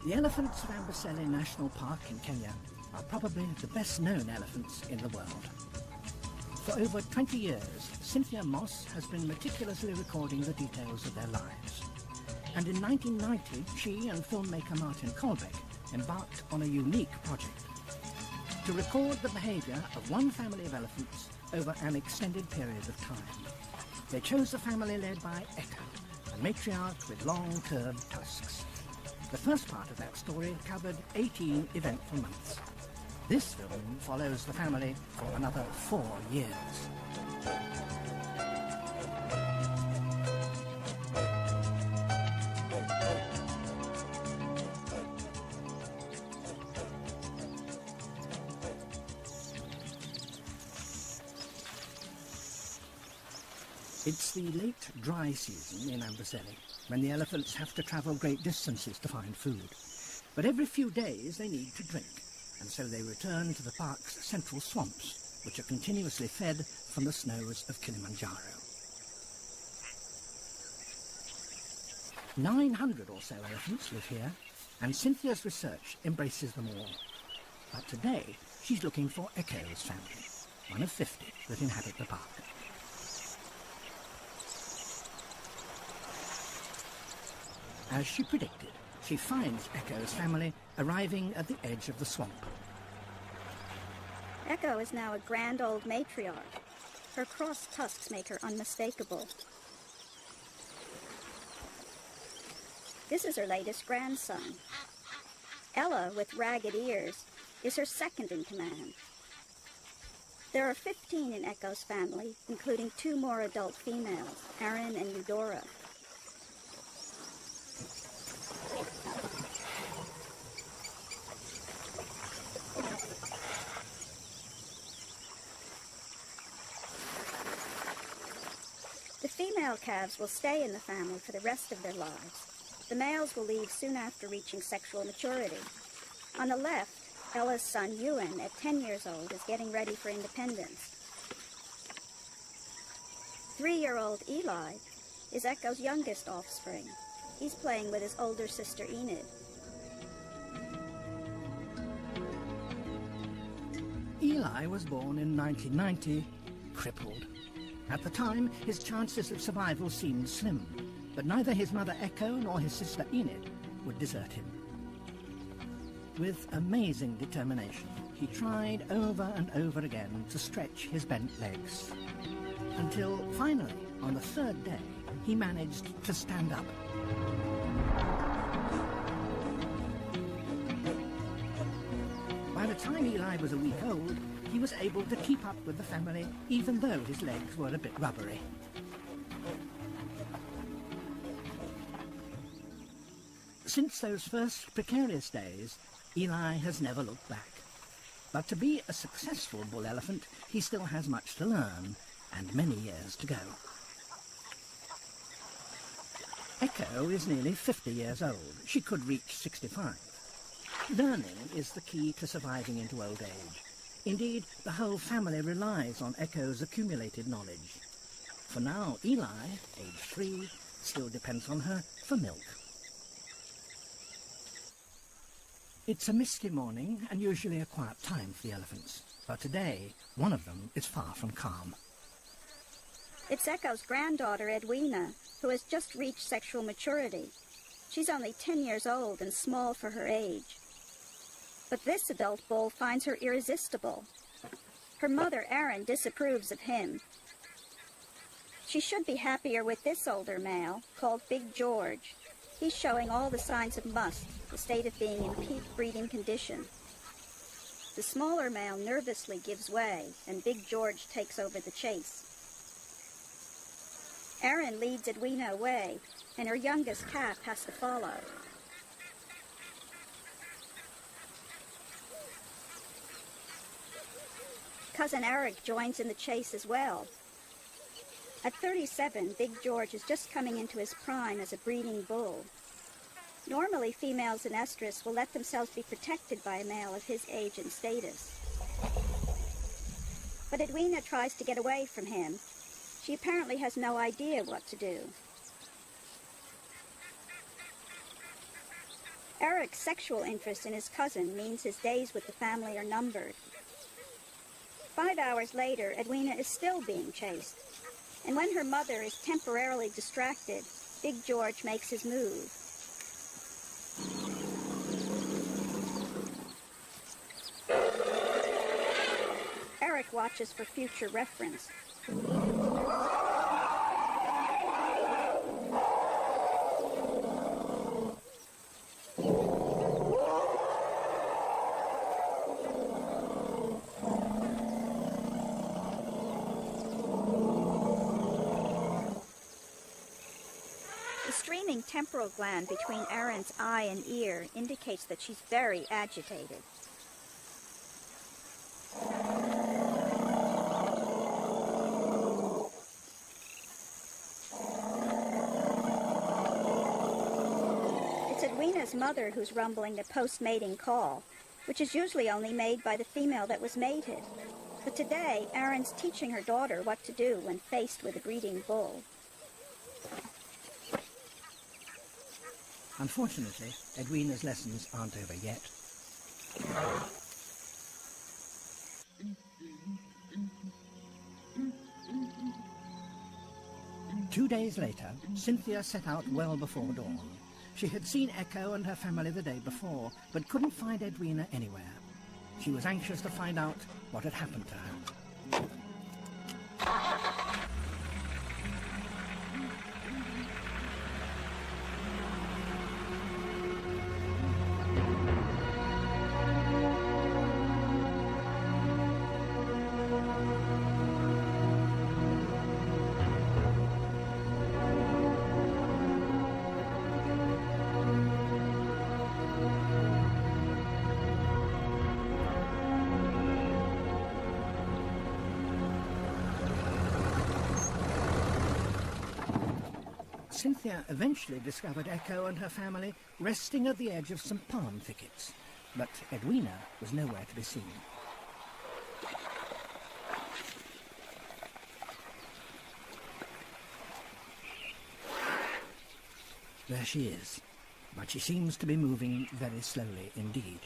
The elephants of Amboseli National Park in Kenya are probably the best known elephants in the world. For over 20 years, Cynthia Moss has been meticulously recording the details of their lives. And in 1990, she and filmmaker Martin Kolbeck embarked on a unique project to record the behaviour of one family of elephants over an extended period of time. They chose a family led by Echo, a matriarch with long curved tusks. The first part of that story covered 18 eventful months. This film follows the family for another 4 years. It's the late dry season in Amboseli, when the elephants have to travel great distances to find food. But every few days they need to drink, and so they return to the park's central swamps, which are continuously fed from the snows of Kilimanjaro. 900 or so elephants live here, and Cynthia's research embraces them all. But today she's looking for Echo's family, one of 50 that inhabit the park. As she predicted, she finds Echo's family arriving at the edge of the swamp. Echo is now a grand old matriarch. Her crossed tusks make her unmistakable. This is her latest grandson. Ella, with ragged ears, is her second in command. There are 15 in Echo's family, including 2 more adult females, Erin and Eudora. The female calves will stay in the family for the rest of their lives. The males will leave soon after reaching sexual maturity. On the left, Ella's son Ewan, at 10 years old, is getting ready for independence. 3-year-old Eli is Echo's youngest offspring. He's playing with his older sister Enid. Eli was born in 1990, crippled. At the time, his chances of survival seemed slim, but neither his mother Echo nor his sister Enid would desert him. With amazing determination, he tried over and over again to stretch his bent legs, until finally, on the 3rd day, he managed to stand up. By the time Eli was a week old, he was able to keep up with the family, even though his legs were a bit rubbery. Since those first precarious days, Eli has never looked back. But to be a successful bull elephant, he still has much to learn, and many years to go. Echo is nearly 50 years old. She could reach 65. Learning is the key to surviving into old age. Indeed, the whole family relies on Echo's accumulated knowledge. For now, Eli, age 3, still depends on her for milk. It's a misty morning and usually a quiet time for the elephants, but today, one of them is far from calm. It's Echo's granddaughter, Edwina, who has just reached sexual maturity. She's only 10 years old and small for her age. But this adult bull finds her irresistible. Her mother, Erin, disapproves of him. She should be happier with this older male, called Big George. He's showing all the signs of must, the state of being in peak breeding condition. The smaller male nervously gives way, and Big George takes over the chase. Erin leads Edwina away, and her youngest calf has to follow. Cousin Eric joins in the chase as well. At 37, Big George is just coming into his prime as a breeding bull. Normally, females in estrus will let themselves be protected by a male of his age and status. But Edwina tries to get away from him. She apparently has no idea what to do. Eric's sexual interest in his cousin means his days with the family are numbered. 5 hours later, Edwina is still being chased. And when her mother is temporarily distracted, Big George makes his move. Eric watches for future reference. The streaming temporal gland between Erin's eye and ear indicates that she's very agitated. It's Edwina's mother who's rumbling the post-mating call, which is usually only made by the female that was mated. But today, Erin's teaching her daughter what to do when faced with a breeding bull. Unfortunately, Edwina's lessons aren't over yet. 2 days later, Cynthia set out well before dawn. She had seen Echo and her family the day before, but couldn't find Edwina anywhere. She was anxious to find out what had happened to her. Cynthia eventually discovered Echo and her family resting at the edge of some palm thickets, but Edwina was nowhere to be seen. There she is, but she seems to be moving very slowly indeed.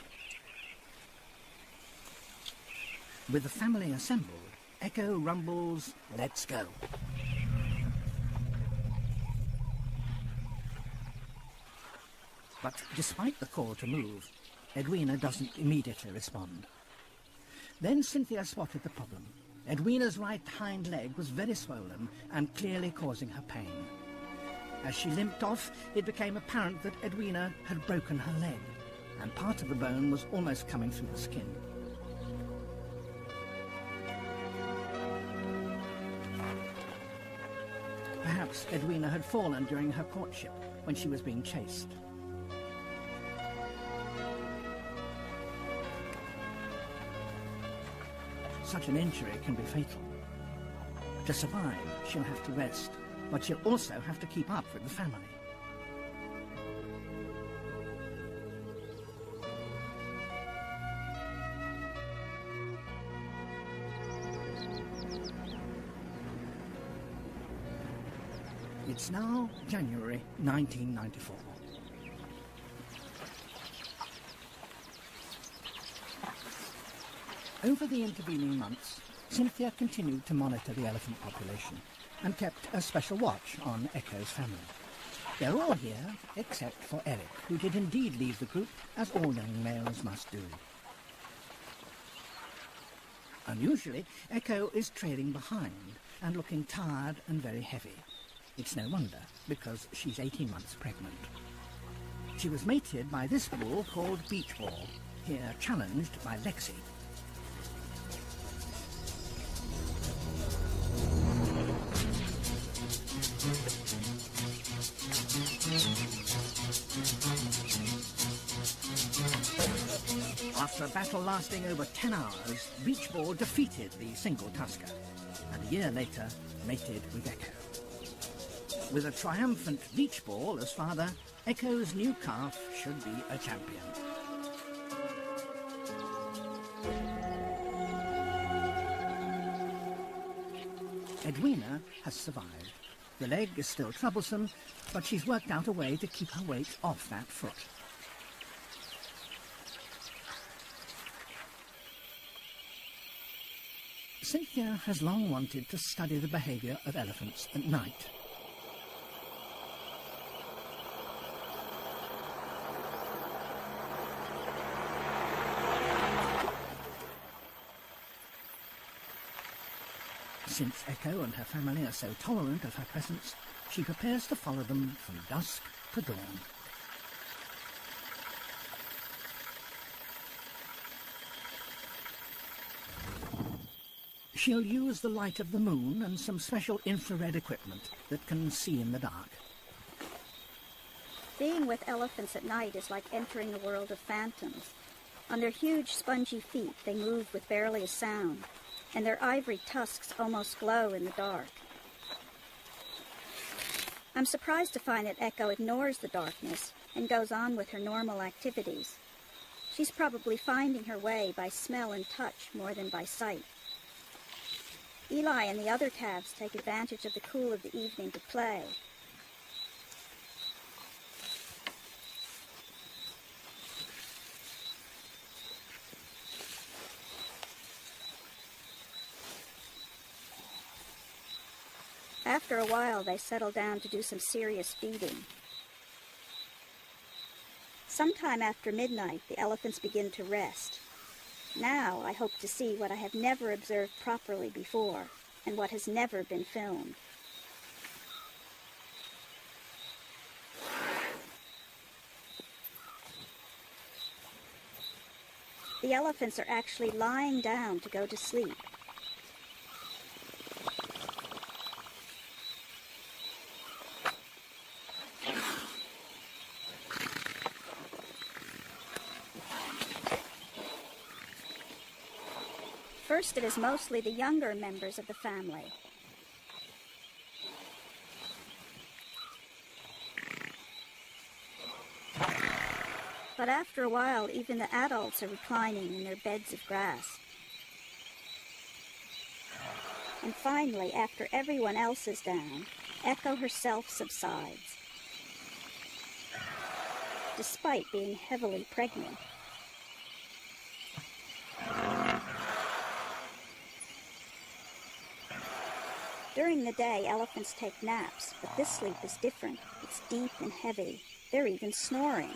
With the family assembled, Echo rumbles, "Let's go." But despite the call to move, Edwina doesn't immediately respond. Then Cynthia spotted the problem. Edwina's right hind leg was very swollen and clearly causing her pain. As she limped off, it became apparent that Edwina had broken her leg, and part of the bone was almost coming through the skin. Perhaps Edwina had fallen during her courtship when she was being chased. Such an injury can be fatal. To survive, she'll have to rest, but she'll also have to keep up with the family. It's now January 1994. Over the intervening months, Cynthia continued to monitor the elephant population and kept a special watch on Echo's family. They're all here, except for Eric, who did indeed leave the group, as all young males must do. Unusually, Echo is trailing behind and looking tired and very heavy. It's no wonder, because she's 18 months pregnant. She was mated by this bull called Beach Ball, here challenged by Lexi. After a battle lasting over 10 hours, Beach Ball defeated the single tusker, and a year later mated with Echo. With a triumphant Beach Ball as father, Echo's new calf should be a champion. Edwina has survived. The leg is still troublesome, but she's worked out a way to keep her weight off that foot. Cynthia has long wanted to study the behaviour of elephants at night. Since Echo and her family are so tolerant of her presence, she prepares to follow them from dusk to dawn. She'll use the light of the moon and some special infrared equipment that can see in the dark. Being with elephants at night is like entering a world of phantoms. On their huge, spongy feet, they move with barely a sound, and their ivory tusks almost glow in the dark. I'm surprised to find that Echo ignores the darkness and goes on with her normal activities. She's probably finding her way by smell and touch more than by sight. Eli and the other calves take advantage of the cool of the evening to play. After a while, they settle down to do some serious feeding. Sometime after midnight, the elephants begin to rest. Now I hope to see what I have never observed properly before, and what has never been filmed. The elephants are actually lying down to go to sleep. First, it is mostly the younger members of the family. But after a while, even the adults are reclining in their beds of grass. And finally, after everyone else is down, Echo herself subsides, despite being heavily pregnant. During the day, elephants take naps, but this sleep is different. It's deep and heavy. They're even snoring.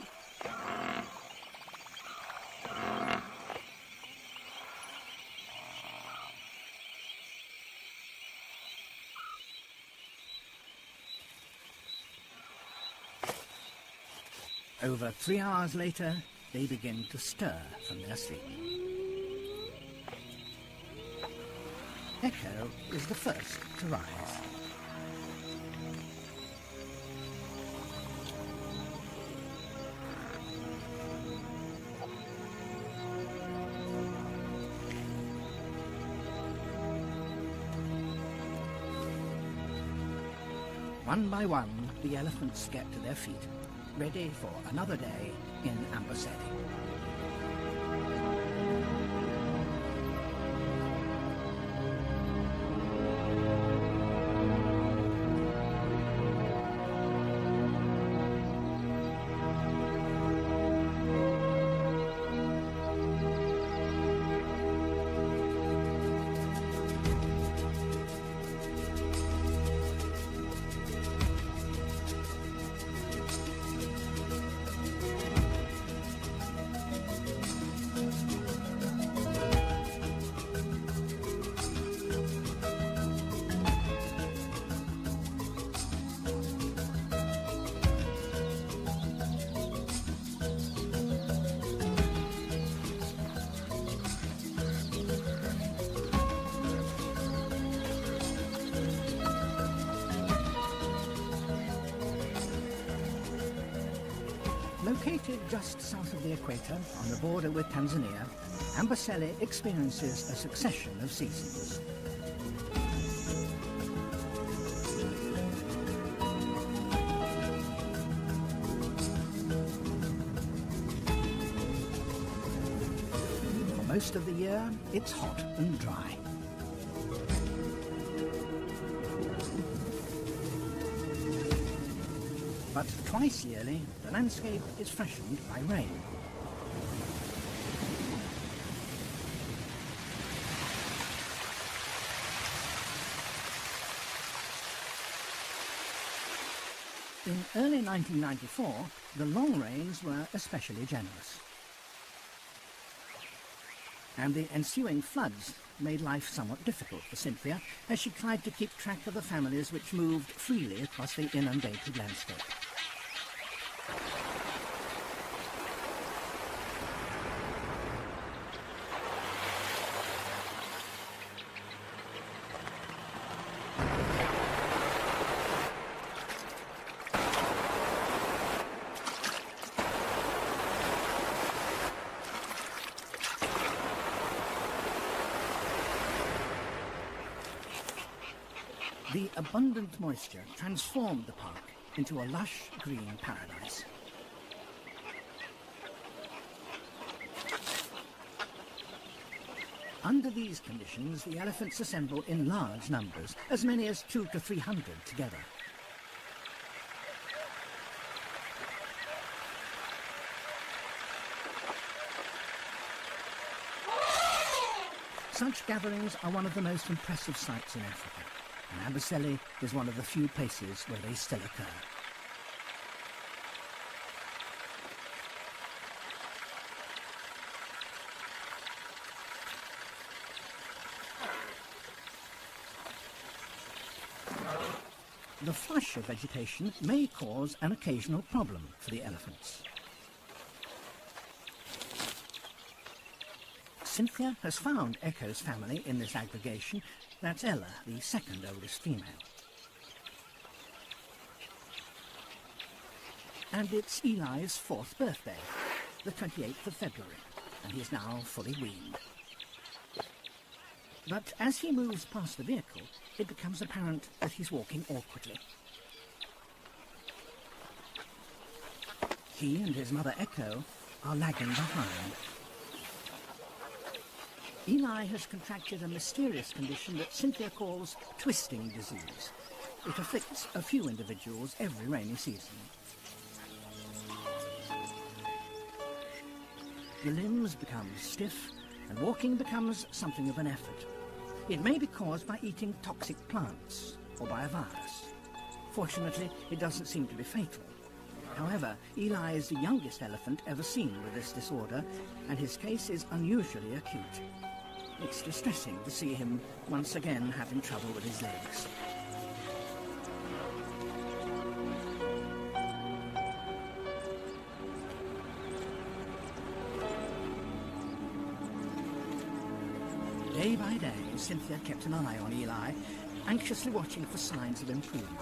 Over 3 hours later, they begin to stir from their sleep. Echo is the first to rise. One by one, the elephants get to their feet, ready for another day in Amboseli. Located just south of the equator, on the border with Tanzania, Amboseli experiences a succession of seasons. For most of the year, it's hot and dry. But twice yearly, the landscape is freshened by rain. early 1994, the long rains were especially generous. And the ensuing floods made life somewhat difficult for Cynthia as she tried to keep track of the families which moved freely across the inundated landscape. The abundant moisture transformed the park into a lush green paradise. Under these conditions, the elephants assemble in large numbers, as many as 200 to 300 together. Such gatherings are one of the most impressive sights in Africa, and Amboseli is one of the few places where they still occur. The flush of vegetation may cause an occasional problem for the elephants. Cynthia has found Echo's family in this aggregation. That's Ella, the second oldest female. And it's Eli's 4th birthday, the 28th of February, and he's now fully weaned. But as he moves past the vehicle, it becomes apparent that he's walking awkwardly. He and his mother Echo are lagging behind. Eli has contracted a mysterious condition that Cynthia calls twisting disease. It afflicts a few individuals every rainy season. The limbs become stiff, and walking becomes something of an effort. It may be caused by eating toxic plants or by a virus. Fortunately, it doesn't seem to be fatal. However, Eli is the youngest elephant ever seen with this disorder, and his case is unusually acute. It's distressing to see him once again having trouble with his legs. Day by day, Cynthia kept an eye on Eli, anxiously watching for signs of improvement.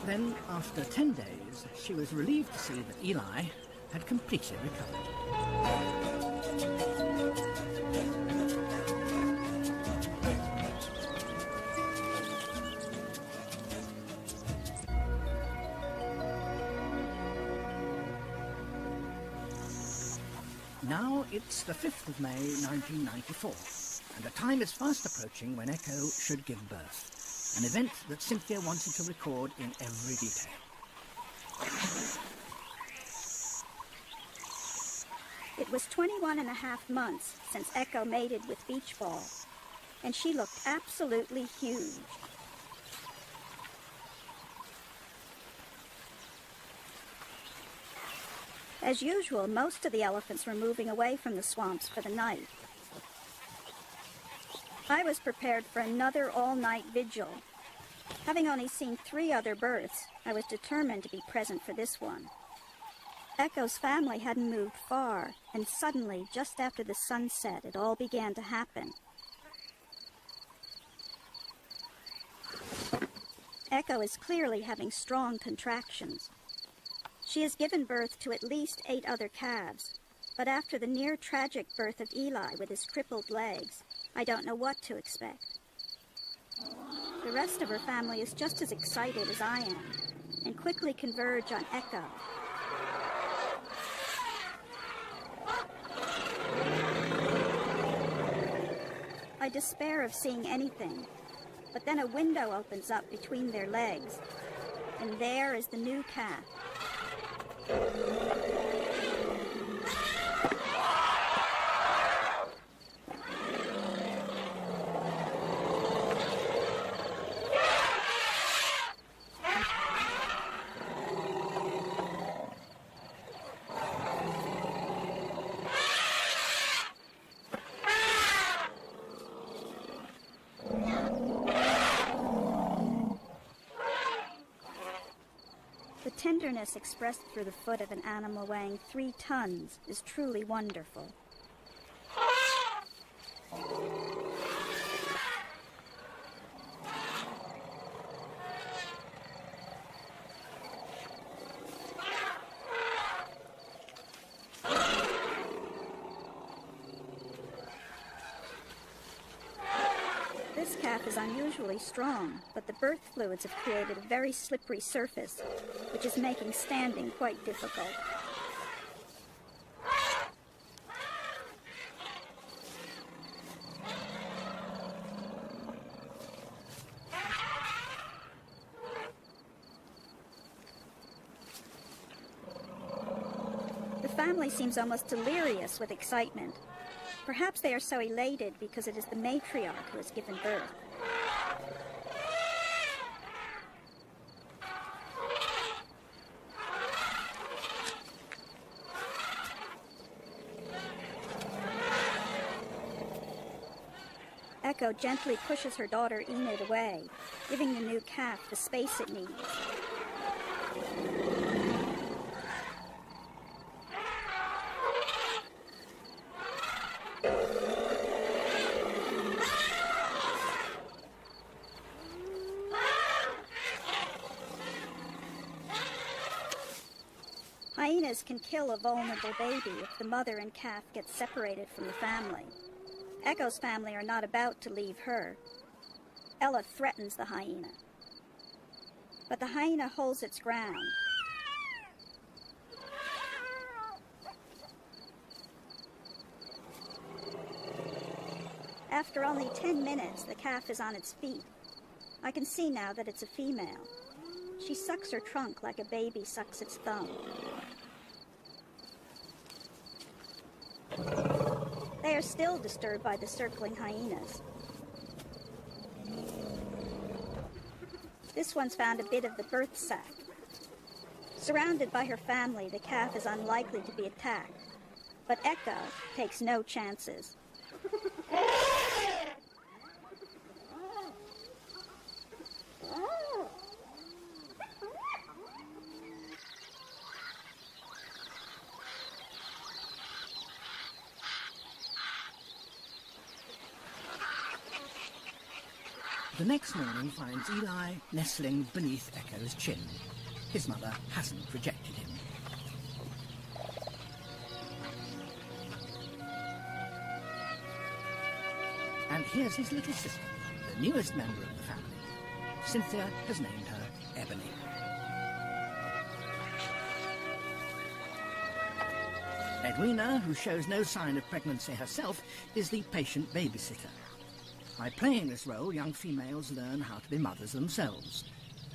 Then, after 10 days, she was relieved to see that Eli had completely recovered. Now it's the 5th of May 1994, and the time is fast approaching when Echo should give birth, an event that Cynthia wanted to record in every detail. It was 21.5 months since Echo mated with Beach Ball, and she looked absolutely huge. As usual, most of the elephants were moving away from the swamps for the night. I was prepared for another all-night vigil. Having only seen 3 other births, I was determined to be present for this one. Echo's family hadn't moved far, and suddenly, just after the sunset, it all began to happen. Echo is clearly having strong contractions. She has given birth to at least 8 other calves, but after the near-tragic birth of Eli with his crippled legs, I don't know what to expect. The rest of her family is just as excited as I am, and quickly converge on Echo. I despair of seeing anything, but then a window opens up between their legs, and there is the new calf. The tenderness expressed through the foot of an animal weighing 3 tons is truly wonderful. This calf is unusually strong, but the birth fluids have created a very slippery surface, which is making standing quite difficult. The family seems almost delirious with excitement. Perhaps they are so elated because it is the matriarch who has given birth. Echo gently pushes her daughter Enid away, giving the new calf the space it needs. Hyenas can kill a vulnerable baby if the mother and calf get separated from the family. Echo's family are not about to leave her. Ella threatens the hyena. But the hyena holds its ground. After only 10 minutes, the calf is on its feet. I can see now that it's a female. She sucks her trunk like a baby sucks its thumb. They are still disturbed by the circling hyenas. This one's found a bit of the birth sac. Surrounded by her family, the calf is unlikely to be attacked, but Echo takes no chances. The next morning finds Eli nestling beneath Echo's chin. His mother hasn't rejected him. And here's his little sister, the newest member of the family. Cynthia has named her Ebony. Edwina, who shows no sign of pregnancy herself, is the patient babysitter. By playing this role, young females learn how to be mothers themselves.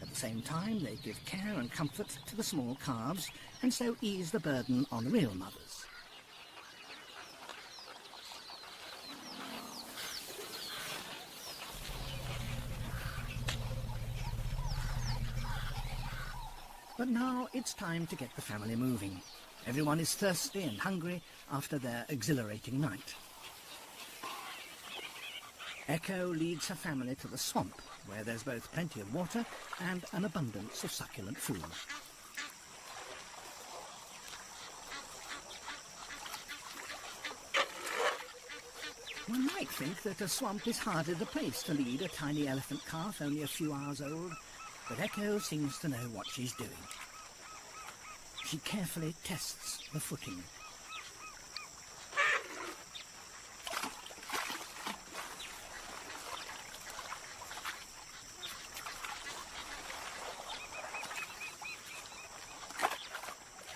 At the same time, they give care and comfort to the small calves, and so ease the burden on the real mothers. But now it's time to get the family moving. Everyone is thirsty and hungry after their exhilarating night. Echo leads her family to the swamp, where there's both plenty of water and an abundance of succulent food. One might think that a swamp is hardly the place to lead a tiny elephant calf only a few hours old, but Echo seems to know what she's doing. She carefully tests the footing.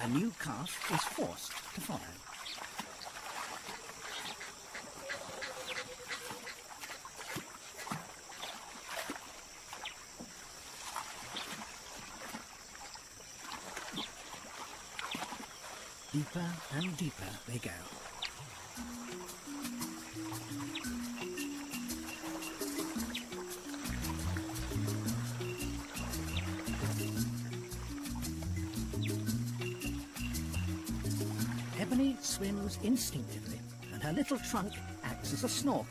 A new calf is forced to follow. Deeper and deeper they go. Ebony swims instinctively, and her little trunk acts as a snorkel.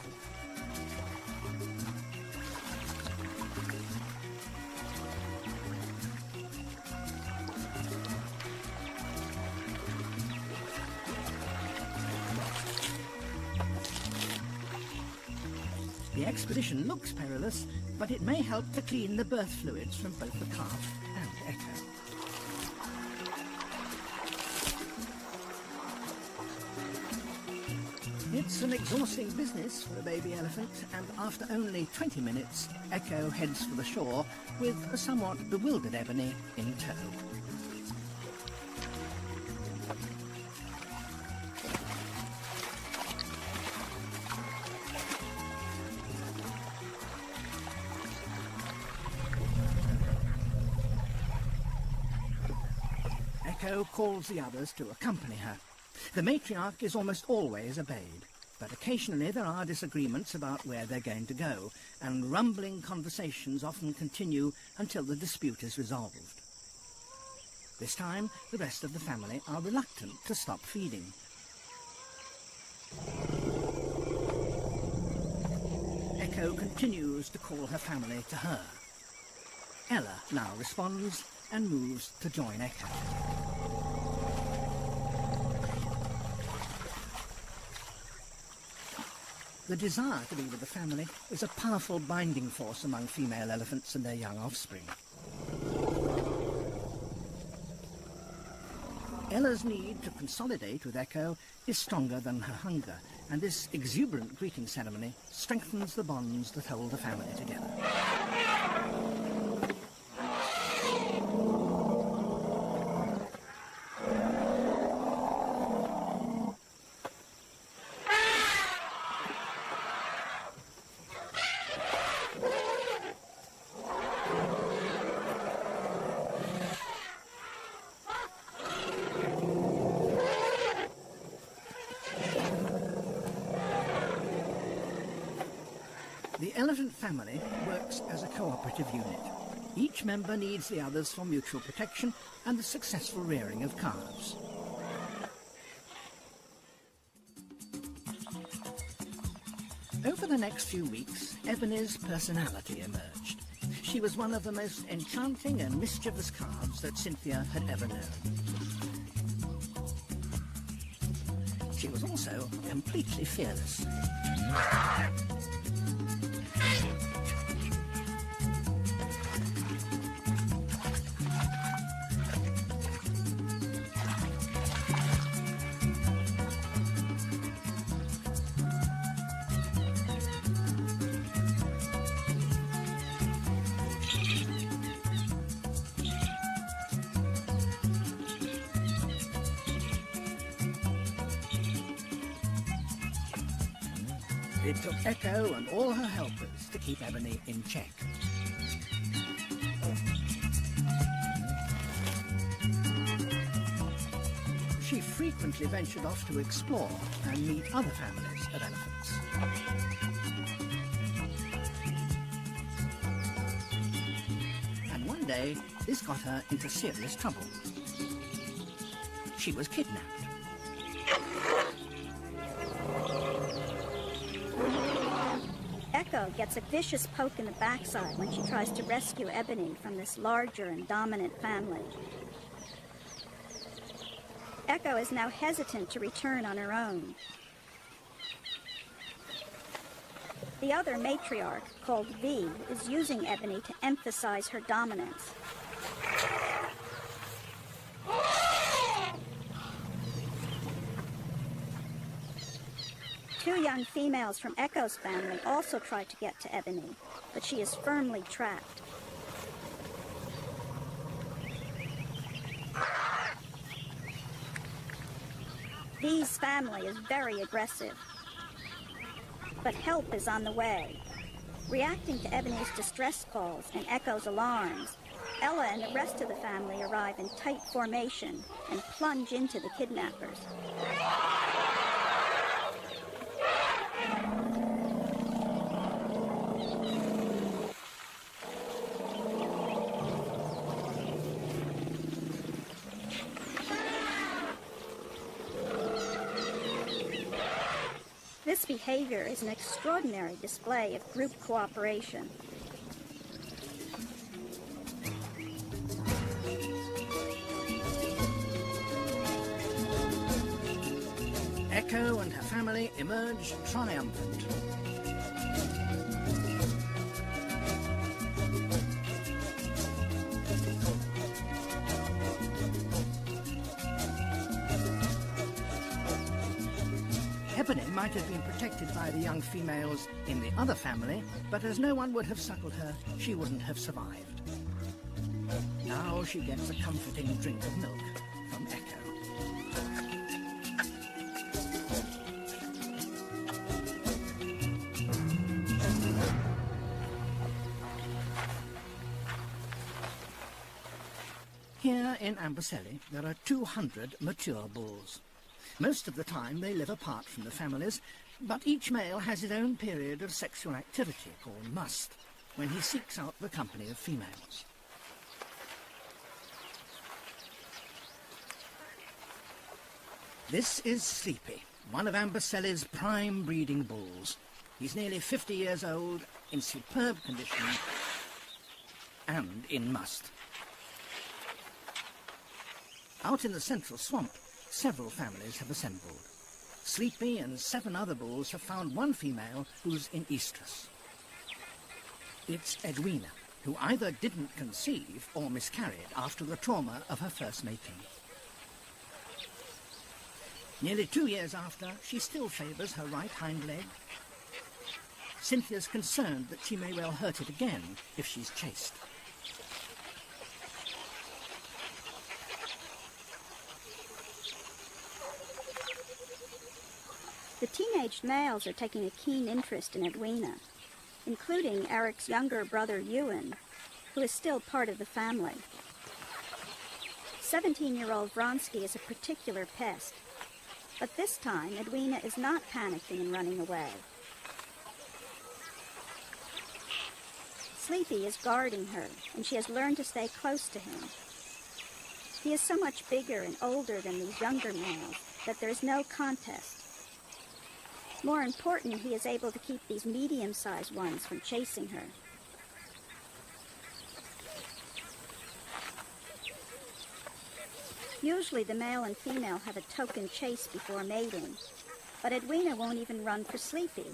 expedition looks perilous, but it may help to clean the birth fluids from both the calf and Echo. It's an exhausting business for a baby elephant, and after only 20 minutes, Echo heads for the shore with a somewhat bewildered Ebony in tow. Echo calls the others to accompany her. The matriarch is almost always obeyed, but occasionally there are disagreements about where they're going to go, and rumbling conversations often continue until the dispute is resolved. This time, the rest of the family are reluctant to stop feeding. Echo continues to call her family to her. Ella now responds and moves to join Echo. The desire to be with the family is a powerful binding force among female elephants and their young offspring. Ella's need to consolidate with Echo is stronger than her hunger, and this exuberant greeting ceremony strengthens the bonds that hold the family together. The elephant family works as a cooperative unit. Each member needs the others for mutual protection and the successful rearing of calves. Over the next few weeks, Ebony's personality emerged. She was one of the most enchanting and mischievous calves that Cynthia had ever known. She was also completely fearless. It took Echo and all her helpers to keep Ebony in check. She frequently ventured off to explore and meet other families of elephants. And one day, this got her into serious trouble. She was kidnapped. Echo gets a vicious poke in the backside when she tries to rescue Ebony from this larger and dominant family. Echo is now hesitant to return on her own. The other matriarch, called V, is using Ebony to emphasize her dominance. Two young females from Echo's family also try to get to Ebony, but she is firmly trapped. V's family is very aggressive, but help is on the way. Reacting to Ebony's distress calls and Echo's alarms, Ella and the rest of the family arrive in tight formation and plunge into the kidnappers. This behavior is an extraordinary display of group cooperation. Echo and her family emerge triumphant. Hepony might have been protected by the young females in the other family, but as no one would have suckled her, she wouldn't have survived. Now she gets a comforting drink of milk from Echo. Here in Amboseli, there are 200 mature bulls. Most of the time they live apart from the families, but each male has his own period of sexual activity, called must, when he seeks out the company of females. This is Sleepy, one of Amboseli's prime breeding bulls. He's nearly 50 years old, in superb condition, and in must. Out in the central swamp, several families have assembled. Sleepy and 7 other bulls have found one female who's in estrus. It's Edwina, who either didn't conceive or miscarried after the trauma of her first mating. Nearly 2 years after, she still favours her right hind leg. Cynthia's concerned that she may well hurt it again if she's chased. The teenaged males are taking a keen interest in Edwina, including Eric's younger brother E01, who is still part of the family. 17-year-old Vronsky is a particular pest, but this time Edwina is not panicking and running away. Sleepy is guarding her, and she has learned to stay close to him. He is so much bigger and older than these younger males that there is no contest. More important, he is able to keep these medium-sized ones from chasing her. Usually the male and female have a token chase before mating, but Edwina won't even run for Sleepy.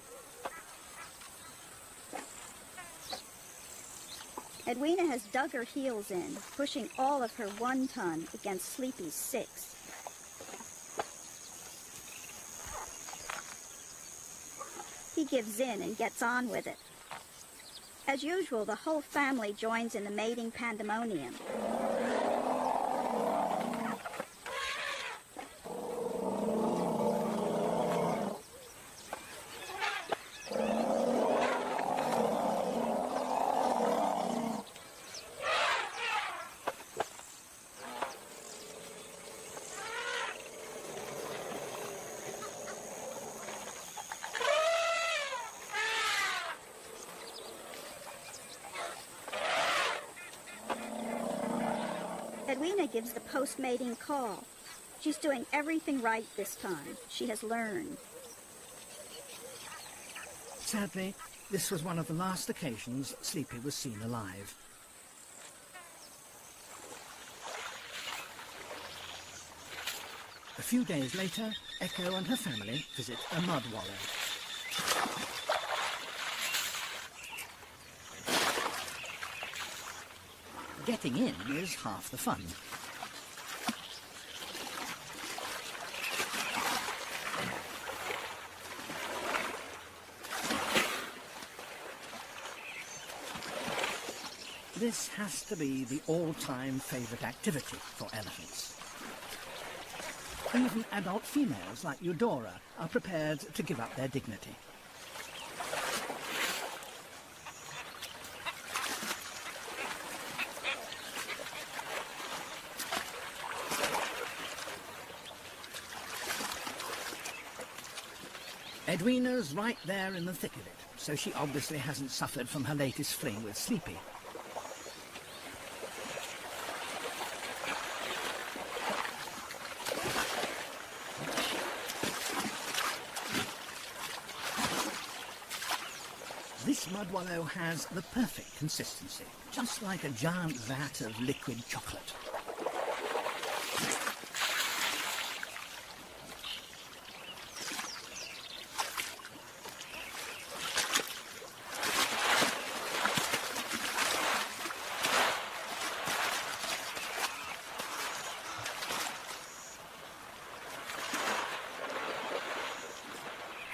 Edwina has dug her heels in, pushing all of her 1 ton against Sleepy's 6. He gives in and gets on with it. As usual, the whole family joins in the mating pandemonium. Edwina gives the post-mating call. She's doing everything right this time. She has learned. Sadly, this was one of the last occasions Sleepy was seen alive. A few days later, Echo and her family visit a mud wallow. Getting in is half the fun. This has to be the all-time favourite activity for elephants. Even adult females like Eudora are prepared to give up their dignity. Edwina's right there in the thick of it, so she obviously hasn't suffered from her latest fling with Sleepy. This mud wallow has the perfect consistency, just like a giant vat of liquid chocolate.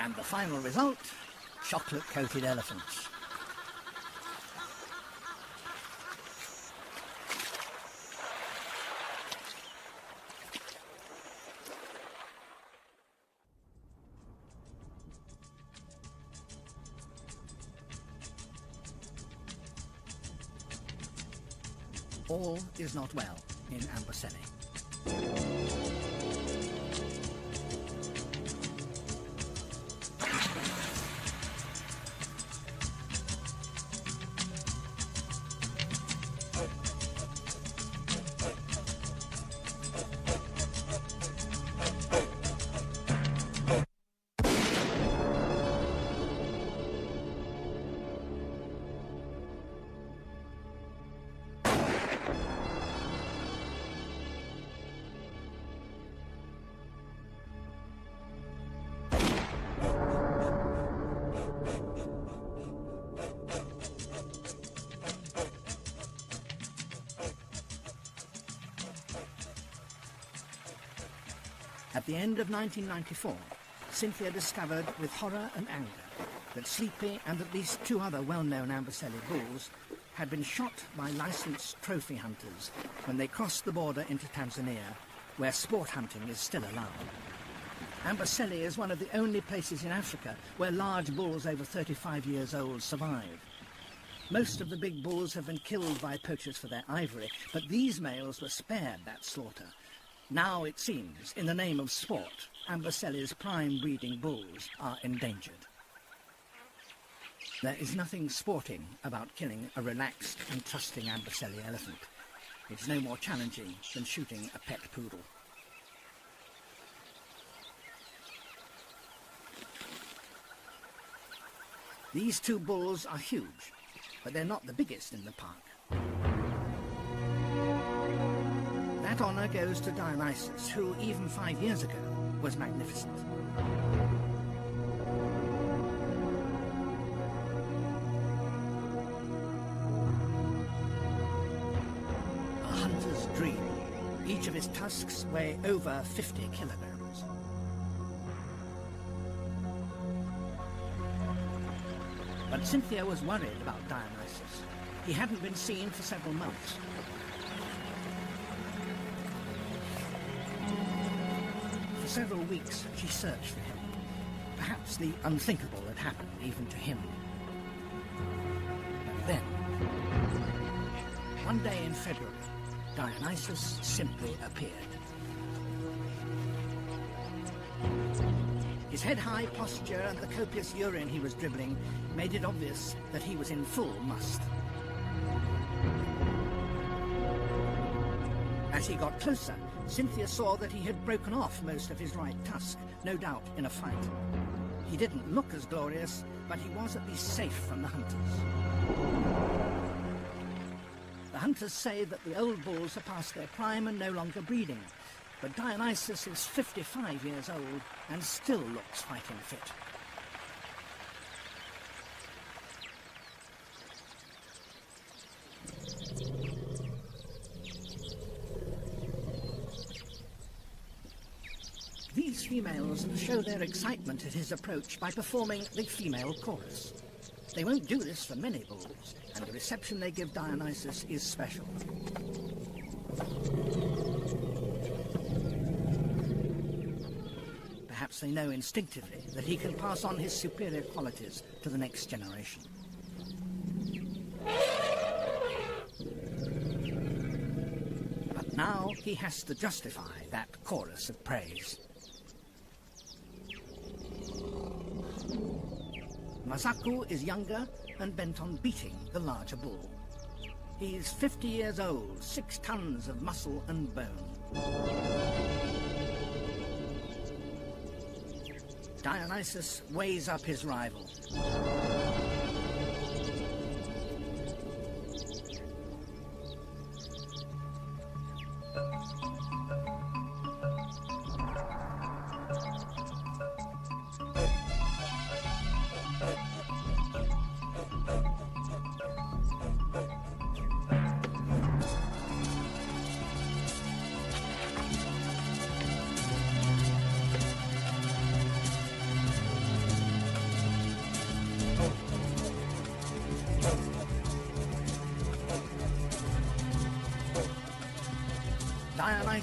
And the final result, chocolate-coated elephants. All is not well in Amboseli. At the end of 1994, Cynthia discovered with horror and anger that Sleepy and at least 2 other well-known Amboseli bulls had been shot by licensed trophy hunters when they crossed the border into Tanzania, where sport hunting is still allowed. Amboseli is one of the only places in Africa where large bulls over 35 years old survive. Most of the big bulls have been killed by poachers for their ivory, but these males were spared that slaughter. Now, it seems, in the name of sport, Amboseli's prime breeding bulls are endangered. There is nothing sporting about killing a relaxed and trusting Amboseli elephant. It's no more challenging than shooting a pet poodle. These 2 bulls are huge, but they're not the biggest in the park. That honour goes to Dionysus, who, even 5 years ago, was magnificent. A hunter's dream. Each of his tusks weigh over 50 kilograms. But Cynthia was worried about Dionysus. He hadn't been seen for several months. For several weeks, she searched for him. Perhaps the unthinkable had happened even to him. But then, one day in February, Dionysus simply appeared. His head-high posture and the copious urine he was dribbling made it obvious that he was in full must. As he got closer, Cynthia saw that he had broken off most of his right tusk, no doubt in a fight. He didn't look as glorious, but he was at least safe from the hunters. The hunters say that the old bulls are past their prime and no longer breeding, but Dionysus is 55 years old and still looks fighting fit. These females show their excitement at his approach by performing the female chorus. They won't do this for many bulls, and the reception they give Dionysus is special. Perhaps they know instinctively that he can pass on his superior qualities to the next generation. But now he has to justify that chorus of praise. Masaku is younger and bent on beating the larger bull. He's 50 years old, 6 tons of muscle and bone. Dionysus weighs up his rival.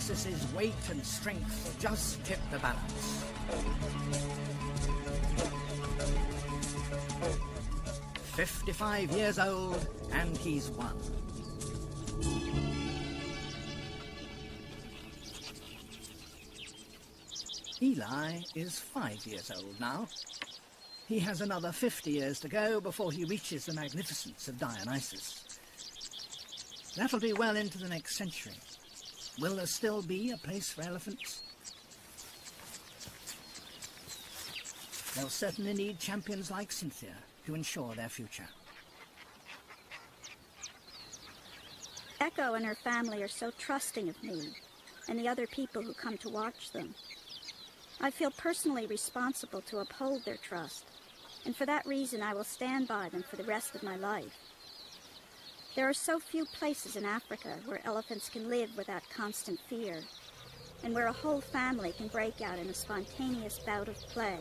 Isis's weight and strength just tip the balance. 55 years old, and he's won. Eli is 5 years old now. He has another 50 years to go before he reaches the magnificence of Dionysus. That'll be well into the next century. Will there still be a place for elephants? They'll certainly need champions like Cynthia to ensure their future. Echo and her family are so trusting of me and the other people who come to watch them. I feel personally responsible to uphold their trust, and for that reason I will stand by them for the rest of my life. There are so few places in Africa where elephants can live without constant fear, and where a whole family can break out in a spontaneous bout of play,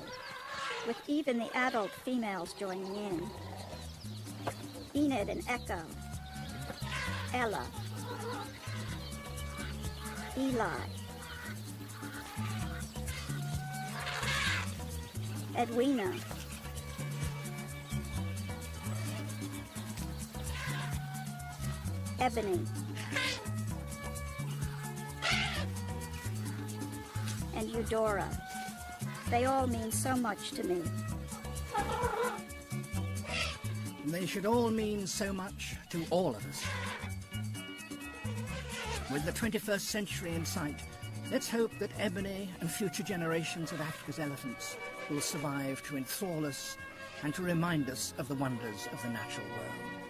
with even the adult females joining in. Enid and Echo, Ella, Eli, Edwina, Ebony, and Eudora. They all mean so much to me. They should all mean so much to all of us. With the 21st century in sight, let's hope that Ebony and future generations of Africa's elephants will survive to enthrall us and to remind us of the wonders of the natural world.